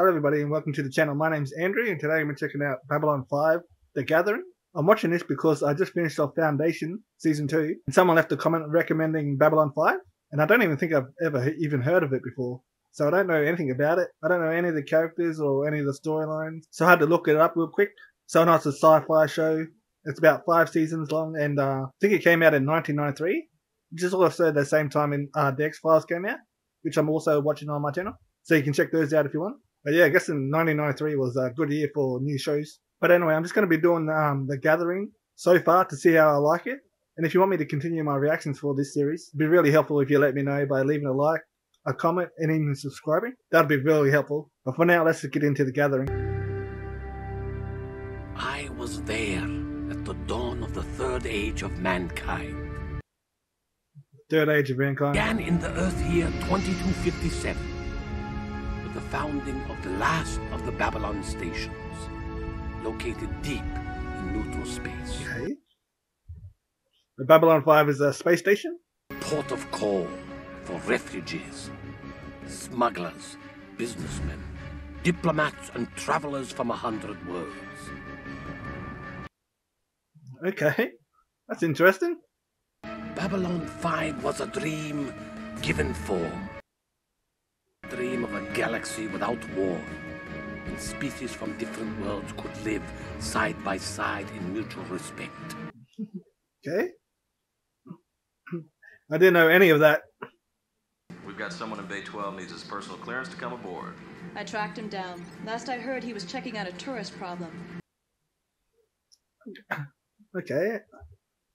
Hello everybody and welcome to the channel. My name's Andrew and today I'm checking out Babylon 5, The Gathering. I'm watching this because I just finished off Foundation Season 2 and someone left a comment recommending Babylon 5 and I don't even think I've ever even heard of it before. So I don't know anything about it. I don't know any of the characters or any of the storylines. So I had to look it up real quick. So I know it's a sci-fi show. It's about 5 seasons long and I think it came out in 1993, which is also the same time in the X-Files came out, which I'm also watching on my channel. So you can check those out if you want. But yeah, I guess in 1993 was a good year for new shows. But anyway, I'm just going to be doing The Gathering so far to see how I like it. And if you want me to continue my reactions for this series, it'd be really helpful if you let me know by leaving a like, a comment, and even subscribing. That'd be really helpful. But for now, let's just get into The Gathering. I was there at the dawn of the third age of mankind. Third age of mankind. Began in the Earth year 2257. The founding of the last of the Babylon stations, located deep in neutral space. Okay. The Babylon 5 is a space station? Port of call for refugees, smugglers, businessmen, diplomats, and travelers from 100 worlds. Okay, that's interesting. Babylon 5 was a dream given form. Dream of a galaxy without war, and species from different worlds could live side by side in mutual respect. Okay. I didn't know any of that. We've got someone in Bay 12 needs his personal clearance to come aboard. I tracked him down. Last I heard, he was checking out a tourist problem. Okay.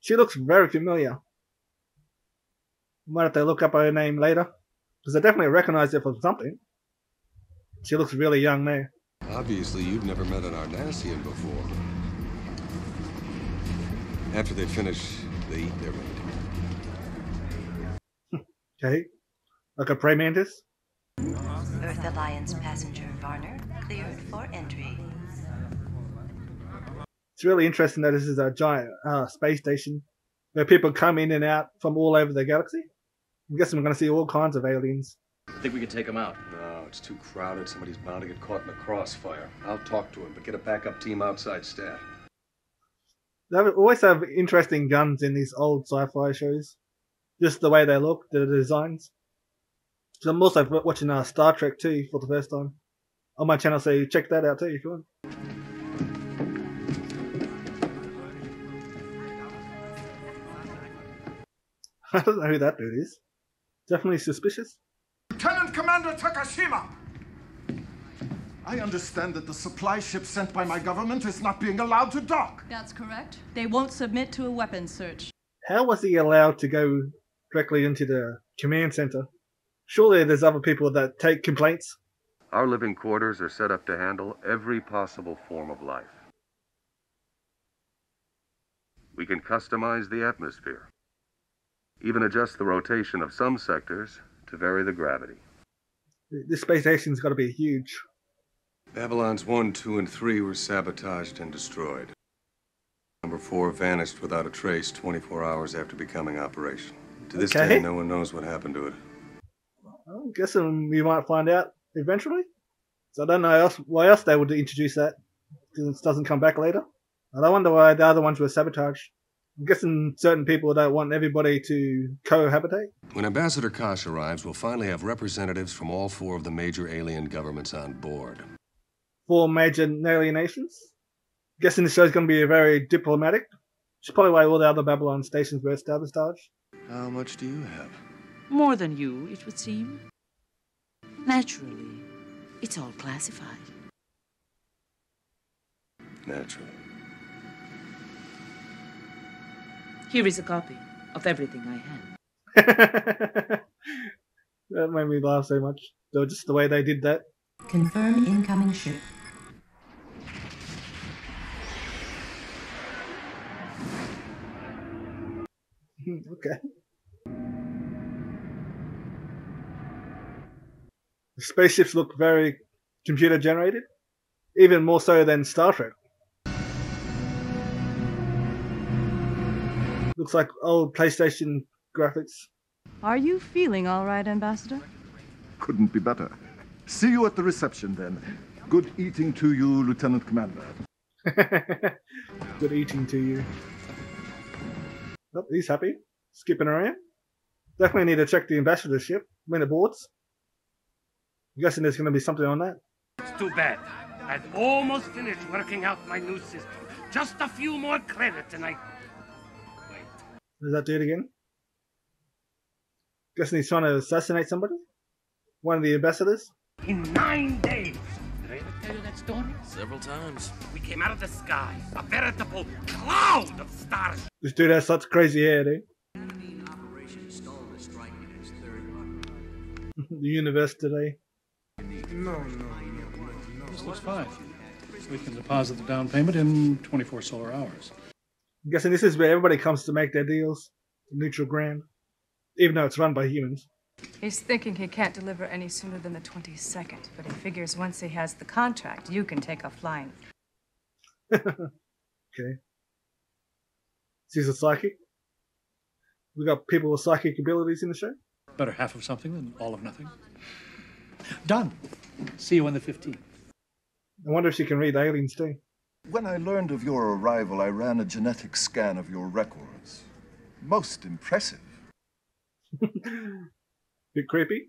She looks very familiar. Might have to look up her name later. Because I definitely recognize her from something. She looks really young there. Obviously, you've never met an Arnassian before. After they finish, they eat their meat. Okay. Like a prey mantis? Earth Alliance passenger Varner cleared for entry. It's really interesting that this is a giant space station where people come in and out from all over the galaxy. I'm guessing we're going to see all kinds of aliens. I think we can take them out. No, it's too crowded. Somebody's bound to get caught in the crossfire. I'll talk to him, but get a backup team outside staff. They always have interesting guns in these old sci-fi shows. Just the way they look, the designs. So I'm also watching Star Trek 2 for the first time on my channel, so check that out too if you want. I don't know who that dude is. Definitely suspicious. Lieutenant Commander Takashima! I understand that the supply ship sent by my government is not being allowed to dock. That's correct. They won't submit to a weapons search. How was he allowed to go directly into the command center? Surely there's other people that take complaints. Our living quarters are set up to handle every possible form of life. We can customize the atmosphere. Even adjust the rotation of some sectors to vary the gravity. This space station's got to be huge. Babylons 1, 2, and 3 were sabotaged and destroyed. Number 4 vanished without a trace 24 hours after becoming operational. To this day, no one knows what happened to it. I'm guessing we might find out eventually. So I don't know why else they would introduce that, because it doesn't come back later. And I wonder why the other ones were sabotaged. I'm guessing certain people don't want everybody to cohabitate. When Ambassador Kosh arrives, we'll finally have representatives from all 4 of the major alien governments on board. 4 major alien nations? Guessing the show's going to be very diplomatic. Which is probably why all the other Babylon stations were established. How much do you have? More than you, it would seem. Naturally, it's all classified. Naturally. Here is a copy of everything I have. That made me laugh so much. Just the way they did that. Confirm incoming ship. Okay. The spaceships look very computer generated. Even more so than Star Trek. Looks like old PlayStation graphics. Are you feeling all right, Ambassador? Couldn't be better. See you at the reception, then. Good eating to you, Lieutenant Commander. Good eating to you. Oh, he's happy. Skipping around. Definitely need to check the ambassador ship when it boards. I'm guessing there's going to be something on that. It's too bad. I'd almost finished working out my new system. Just a few more credits and I... Wait. Does that do it again? Guessing he's trying to assassinate somebody? One of the ambassadors? In 9 days! Did I ever tell you that story? Several times. We came out of the sky. A veritable cloud of stars. This dude has such crazy hair, dude. The universe today. No. This looks fine. We can deposit the down payment in 24 solar hours. I'm guessing this is where everybody comes to make their deals. The neutral ground. Even though it's run by humans. He's thinking he can't deliver any sooner than the 22nd, but he figures once he has the contract, you can take off flying. Okay. She's a psychic. We got people with psychic abilities in the show. Better half of something than all of nothing. Done. See you on the 15th. I wonder if she can read aliens too. When I learned of your arrival, I ran a genetic scan of your records. Most impressive. Bit creepy.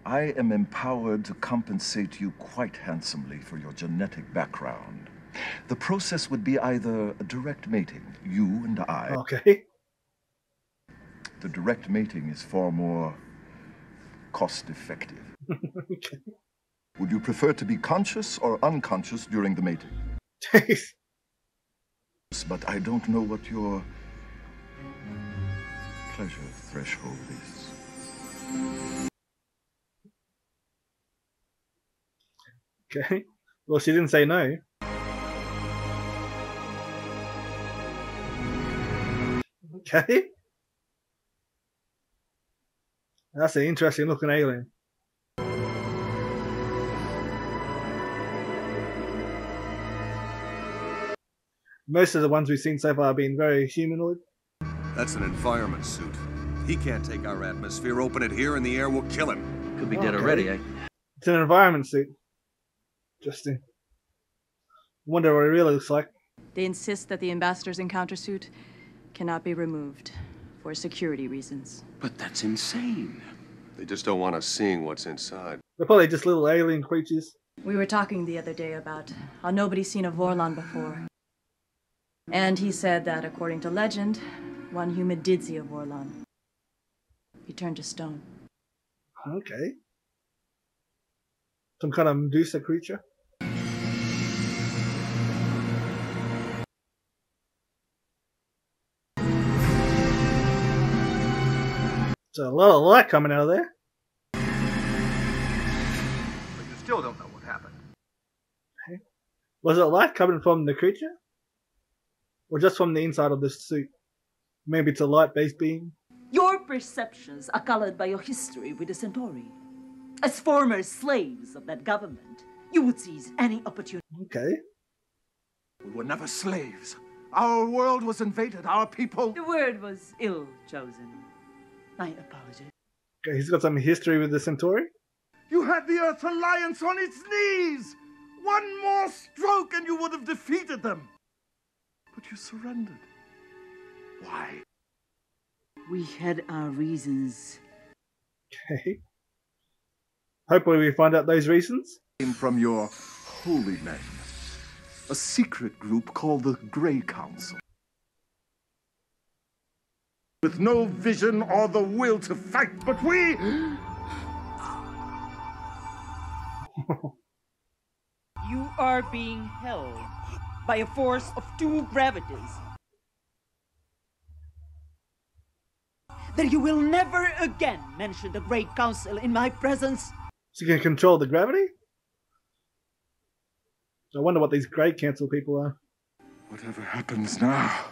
I am empowered to compensate you quite handsomely for your genetic background. The process would be either a direct mating, you and I. Okay. The direct mating is far more cost-effective. Okay. Would you prefer to be conscious or unconscious during the mating? Jeez. But I don't know what your pleasure threshold is. Okay. Well, she didn't say no. Okay. That's an interesting looking alien. Most of the ones we've seen so far have been very humanoid. That's an environment suit. He can't take our atmosphere. Open it here and the air will kill him. Could be dead already, eh? It's an environment suit. Interesting. Wonder what it really looks like. They insist that the ambassador's encounter suit cannot be removed for security reasons. But that's insane. They just don't want us seeing what's inside. They're probably just little alien creatures. We were talking the other day about how nobody's seen a Vorlon before. And he said that, according to legend, one human did see a Vorlon. He turned to stone. Okay. Some kind of Medusa creature. There's a lot of light coming out of there. But you still don't know what happened. Okay. Was it light coming from the creature? Or just from the inside of this suit? Maybe it's a light-based being? Your perceptions are colored by your history with the Centauri. As former slaves of that government, you would seize any opportunity. Okay. We were never slaves. Our world was invaded. Our people... The word was ill chosen. My apologies. Okay, he's got some history with the Centauri. You had the Earth Alliance on its knees! One more stroke and you would have defeated them! But you surrendered. Why? We had our reasons. Okay. Hopefully we find out those reasons. Came from your holy men. A secret group called the Grey Council. With no vision or the will to fight, but we... You are being held by a force of 2 gravities. That you will never again mention the Great Council in my presence. So you can control the gravity? I wonder what these Grey Council people are. Whatever happens now,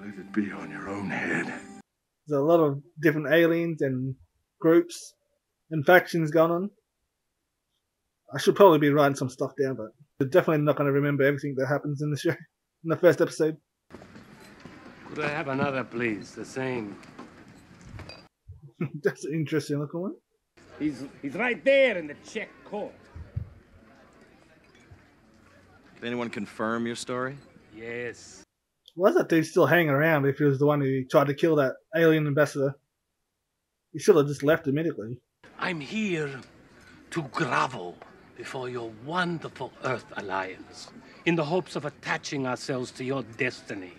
let it be on your own head. There's a lot of different aliens and groups and factions going on. I should probably be writing some stuff down, but I'm definitely not going to remember everything that happens in the show, in the first episode. Could I have another, please? The same. That's an interesting looking one. He's right there in the Czech court. Did anyone confirm your story? Yes. Why is that dude still hanging around if he was the one who tried to kill that alien ambassador? He should have just left immediately. I'm here to grovel before your wonderful Earth Alliance in the hopes of attaching ourselves to your destiny.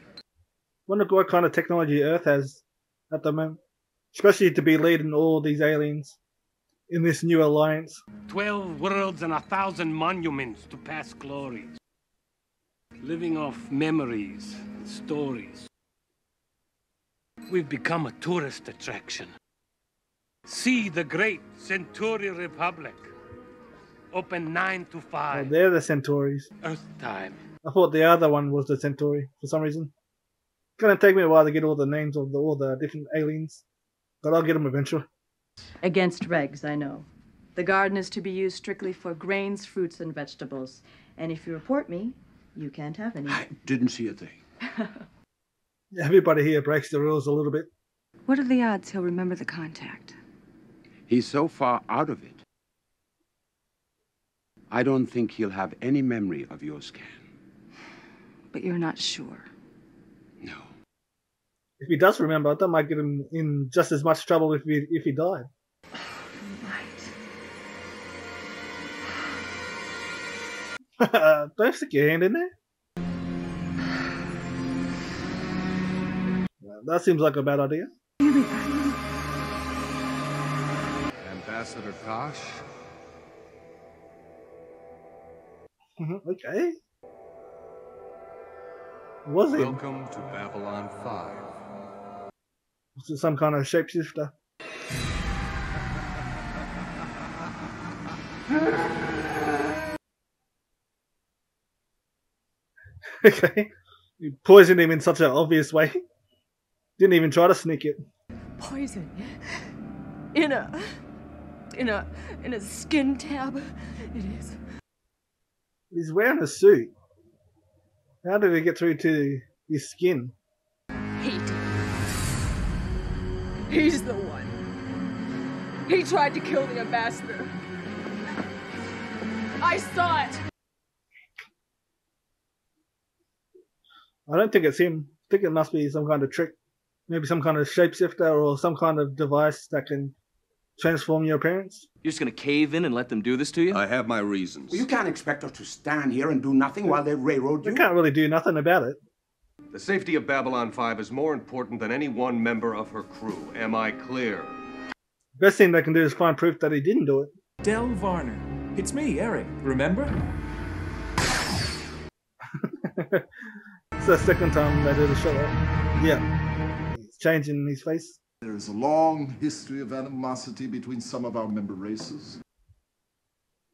Wonder what kind of technology Earth has at the moment. Especially to be leading all these aliens in this new alliance. 12 worlds and 1,000 monuments to past glories. Living off memories and stories. We've become a tourist attraction. See the great Centauri Republic. Open 9 to 5. Oh, they're the Centauris. Earth time. I thought the other one was the Centauri for some reason. It's gonna take me a while to get all the names of all the different aliens, but I'll get them eventually. Against regs, I know. The garden is to be used strictly for grains, fruits, and vegetables. And if you report me, you can't have any. I didn't see a thing. Everybody here breaks the rules a little bit. What are the odds he'll remember the contact? He's so far out of it. I don't think he'll have any memory of your scan. But you're not sure. No. If he does remember, that might get him in just as much trouble if he died. Don't stick your hand in there. That seems like a bad idea. Ambassador Kosh? Okay. Was it? Welcome to Babylon 5. Was it some kind of shapeshifter? Okay. You poisoned him in such an obvious way. Didn't even try to sneak it. Poison. In a skin tab. It is. He's wearing a suit. How did it get through to his skin? He did. He's the one. He tried to kill the ambassador. I saw it. I don't think it's him. I think it must be some kind of trick. Maybe some kind of shapeshifter or some kind of device that can transform your appearance. You're just gonna cave in and let them do this to you? I have my reasons. Well, you can't expect us to stand here and do nothing while they railroad you. They can't really do nothing about it. The safety of Babylon 5 is more important than any one member of her crew. Am I clear? Best thing they can do is find proof that he didn't do it. Del Varner. It's me, Eric. Remember? It's the second time they did a shot. Yeah. He's changing his face. There is a long history of animosity between some of our member races.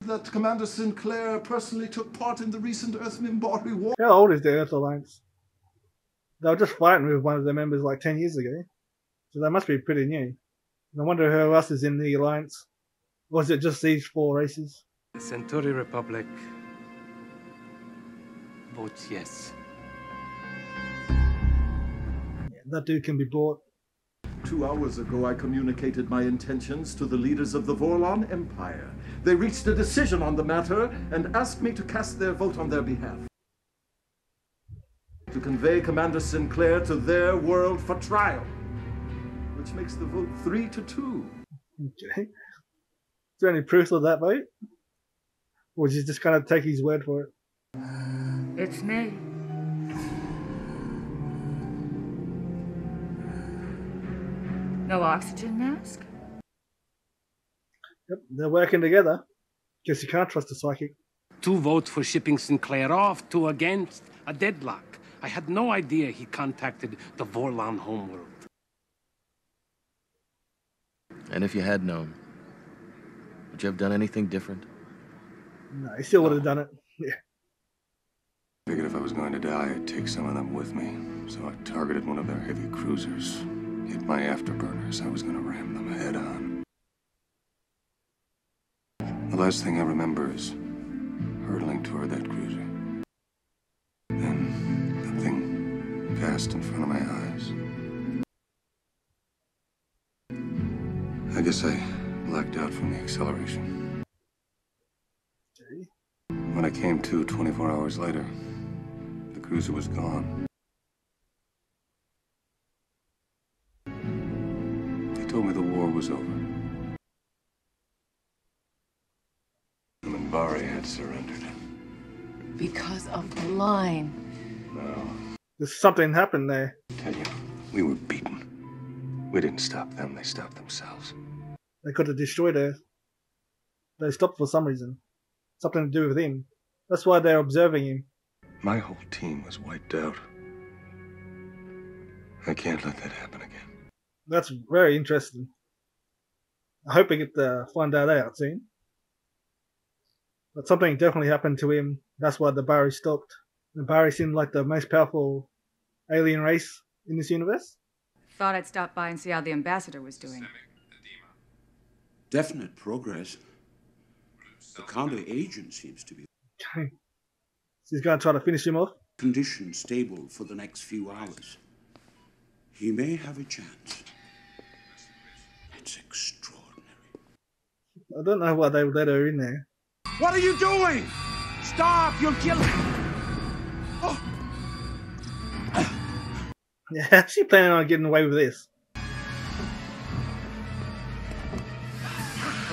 That Commander Sinclair personally took part in the recent Earth Minbari war. How old is the Earth Alliance? They were just fighting with one of their members like 10 years ago. So they must be pretty new. I wonder who else is in the Alliance. Or is it just these 4 races? The Centauri Republic votes yes. That dude can be bought. 2 hours ago, I communicated my intentions to the leaders of the Vorlon Empire. They reached a decision on the matter and asked me to cast their vote on their behalf. To convey Commander Sinclair to their world for trial, which makes the vote 3-2. Okay. Is there any proof of that vote? Or did you just kind of take his word for it? It's me. No oxygen mask? Yep, they're working together. Guess you can't trust a psychic. 2 votes for shipping Sinclair off, 2 against. A deadlock. I had no idea he contacted the Vorlon homeworld. And if you had known, would you have done anything different? No, he still would have done it. Yeah. I figured if I was going to die, I'd take some of them with me. So I targeted one of their heavy cruisers. Hit my afterburners. I was going to ram them head on. The last thing I remember is hurtling toward that cruiser. Then the thing passed in front of my eyes. I guess I blacked out from the acceleration. Okay. When I came to 24 hours later, the cruiser was gone. They told me the war was over. The Minbari had surrendered. Because of the line. No. There's something happened there. I tell you, we were beaten. We didn't stop them, they stopped themselves. They could have destroyed her. They stopped for some reason. Something to do with him. That's why they're observing him. My whole team was wiped out. I can't let that happen again. That's very interesting. I hope we get to find that out soon. But something definitely happened to him. That's why the Bari stopped. The Bari seemed like the most powerful alien race in this universe. Thought I'd stop by and see how the ambassador was doing. Definite progress. The counter-agent seems to be... Okay. So he's going to try to finish him off? Condition stable for the next few hours. He may have a chance. It's extraordinary. I don't know why they let her in there. What are you doing? Stop! You'll kill him! Oh. Yeah, how's she planning on getting away with this?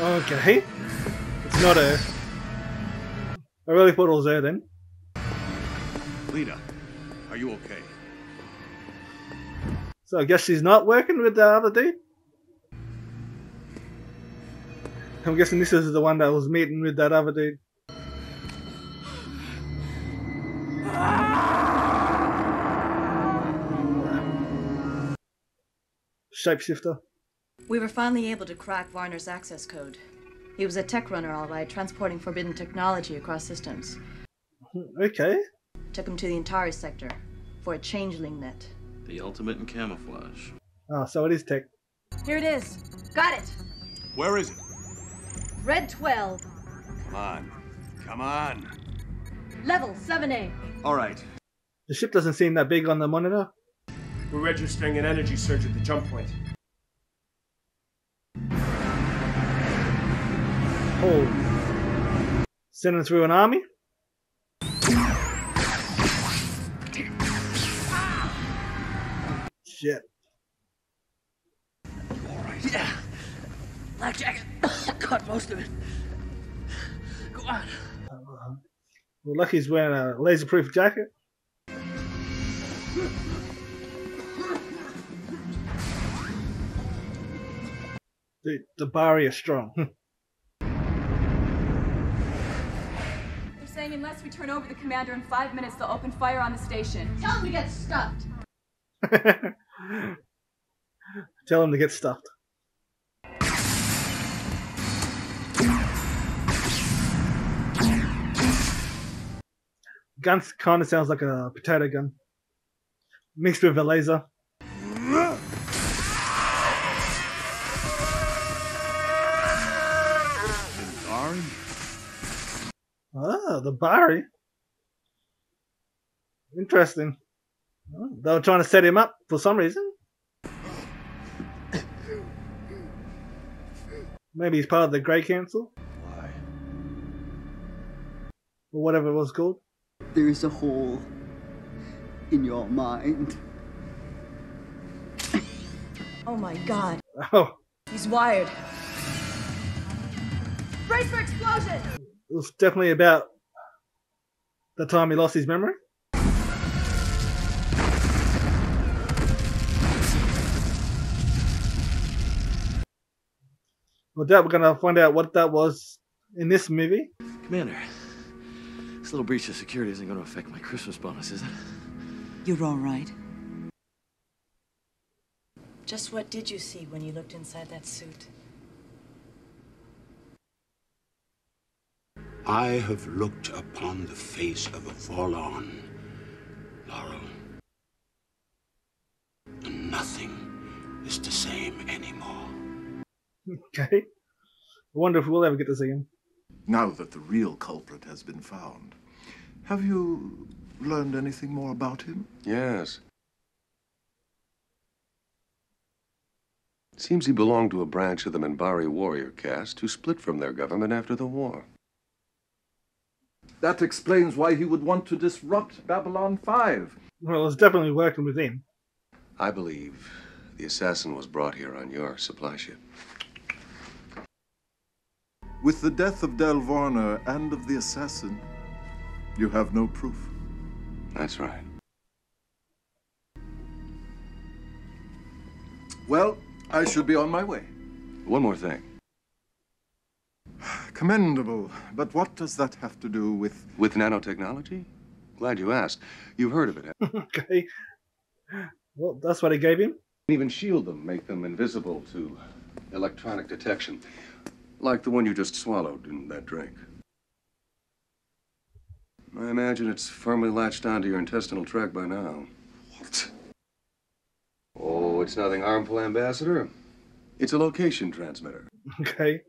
Okay. It's not her. I really thought it was her then. Lita, are you okay? So I guess she's not working with the other dude? I'm guessing this is the one that was meeting with that other dude. Shapeshifter. We were finally able to crack Varner's access code. He was a tech runner, all right, transporting forbidden technology across systems. Okay. Took him to the Centauri sector for a changeling net. The ultimate in camouflage. Oh, so it is tech. Here it is. Got it. Where is it? Red 12. Come on. Come on. Level 7A. All right. The ship doesn't seem that big on the monitor. We're registering an energy surge at the jump point. Oh. Sending through an army? Shit. All right. Yeah. Life jacket. Caught most of it. Go on. Well, Lucky's wearing a laser-proof jacket. The Bari are strong. They're saying unless we turn over the commander in 5 minutes, they'll open fire on the station. Tell him to get stuffed. Tell him to get stuffed. Gun kind of sounds like a potato gun. Mixed with a laser. Ah, the Bari. Interesting. Oh, they were trying to set him up for some reason. Maybe he's part of the Grey Council. Why? Or whatever it was called. There is a hole in your mind. Oh my god. Oh. He's wired. Brace for explosion! It was definitely about the time he lost his memory. Well, we're going to find out what that was in this movie. Commander, this little breach of security isn't going to affect my Christmas bonus, is it? You're all right. Just what did you see when you looked inside that suit? I have looked upon the face of a Vorlon, Laurel. And nothing is the same anymore. Okay. I wonder if we'll ever get to see him. Now that the real culprit has been found, have you learned anything more about him? Yes. Seems he belonged to a branch of the Minbari warrior caste who split from their government after the war. That explains why he would want to disrupt Babylon 5. Well, it's definitely working with him. I believe the assassin was brought here on your supply ship. With the death of Del Varner and of the assassin, you have no proof. That's right. Well, I should be on my way. One more thing. Commendable, but what does that have to do with... With nanotechnology? Glad you asked. You've heard of it. Okay. Well, that's what he gave him. Even shield them, make them invisible to electronic detection. Like the one you just swallowed in that drink. I imagine it's firmly latched onto your intestinal tract by now. What? Oh, it's nothing harmful, Ambassador. It's a location transmitter. Okay.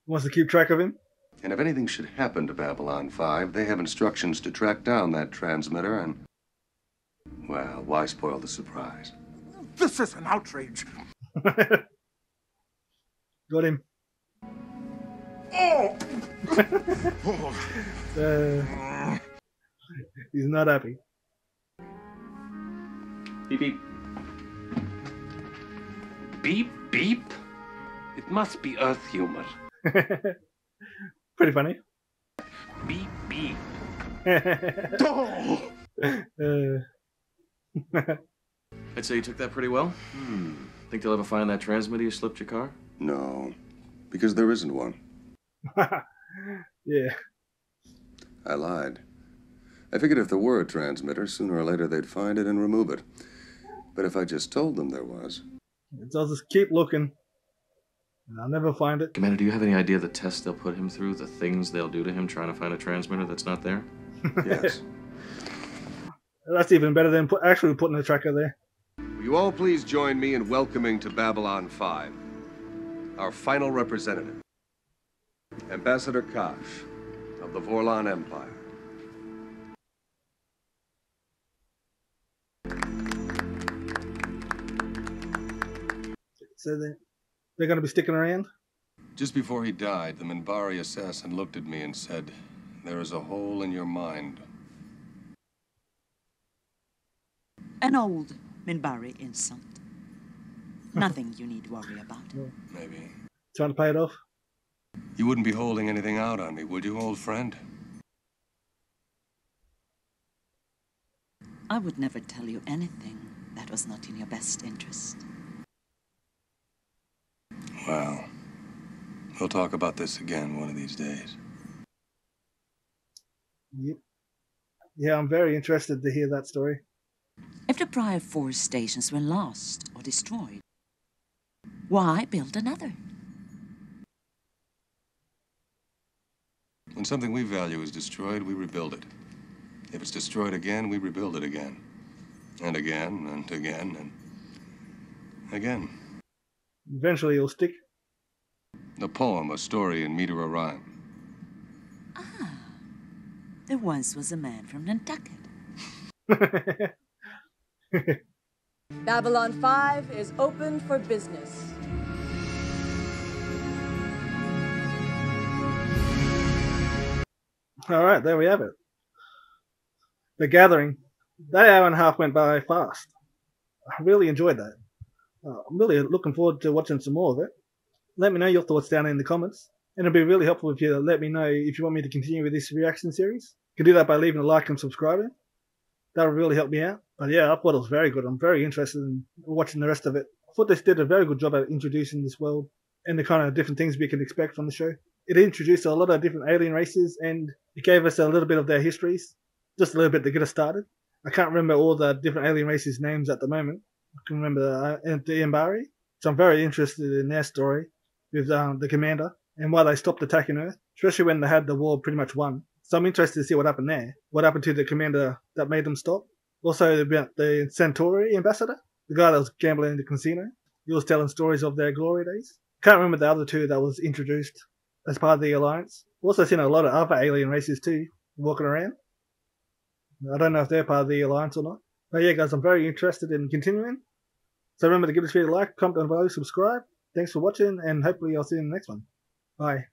Wants to keep track of him? And if anything should happen to Babylon 5, they have instructions to track down that transmitter and... Well, why spoil the surprise? This is an outrage. Got him. Oh! He's not happy. Beep, beep. Beep, beep? It must be Earth humor. Pretty funny. Beep, beep. I'd say you took that pretty well. Think they'll ever find that transmitter you slipped your car? No, because there isn't one. Yeah. I lied. I figured if there were a transmitter, sooner or later they'd find it and remove it. But if I just told them there was... I'll just keep looking. And I'll never find it. Commander, do you have any idea the tests they'll put him through? The things they'll do to him trying to find a transmitter that's not there? Yes. That's even better than actually putting a tracker there. Will you all please join me in welcoming to Babylon 5 our final representative, Ambassador Kosh of the Vorlon Empire. So they're going to be sticking around? Just before he died, the Minbari assassin looked at me and said, "There is a hole in your mind." An old Minbari insult. Nothing you need worry about. Maybe. Trying to pay it off? You wouldn't be holding anything out on me, would you, old friend? I would never tell you anything that was not in your best interest. Well, we'll talk about this again one of these days. Yep. Yeah, I'm very interested to hear that story. If the prior 4 stations were lost or destroyed, why build another? When something we value is destroyed, we rebuild it. If it's destroyed again, we rebuild it again. And again, and again, and again. Eventually it'll stick. A poem, a story, and meter a rhyme. Ah, there once was a man from Nantucket. Babylon 5 is open for business. Alright, there we have it. The Gathering. That hour and a half went by fast. I really enjoyed that. I'm really looking forward to watching some more of it. Let me know your thoughts down in the comments. And it'll be really helpful if you let me know if you want me to continue with this reaction series. You can do that by leaving a like and subscribing. That'll really help me out. But yeah, I thought it was very good. I'm very interested in watching the rest of it. I thought they did a very good job at introducing this world and the kind of different things we can expect from the show. It introduced a lot of different alien races and it gave us a little bit of their histories. Just a little bit to get us started. I can't remember all the different alien races' names at the moment. I can remember the Minbari. So I'm very interested in their story with the commander and why they stopped attacking Earth, especially when they had the war pretty much won. So I'm interested to see what happened there. What happened to the commander that made them stop. Also about the Centauri ambassador, the guy that was gambling in the casino. He was telling stories of their glory days. Can't remember the other 2 that was introduced as part of the Alliance. Also seen a lot of other alien races too, walking around. I don't know if they're part of the Alliance or not. But yeah guys, I'm very interested in continuing. So remember to give this video a like, comment down below, subscribe. Thanks for watching, and hopefully I'll see you in the next one. Bye.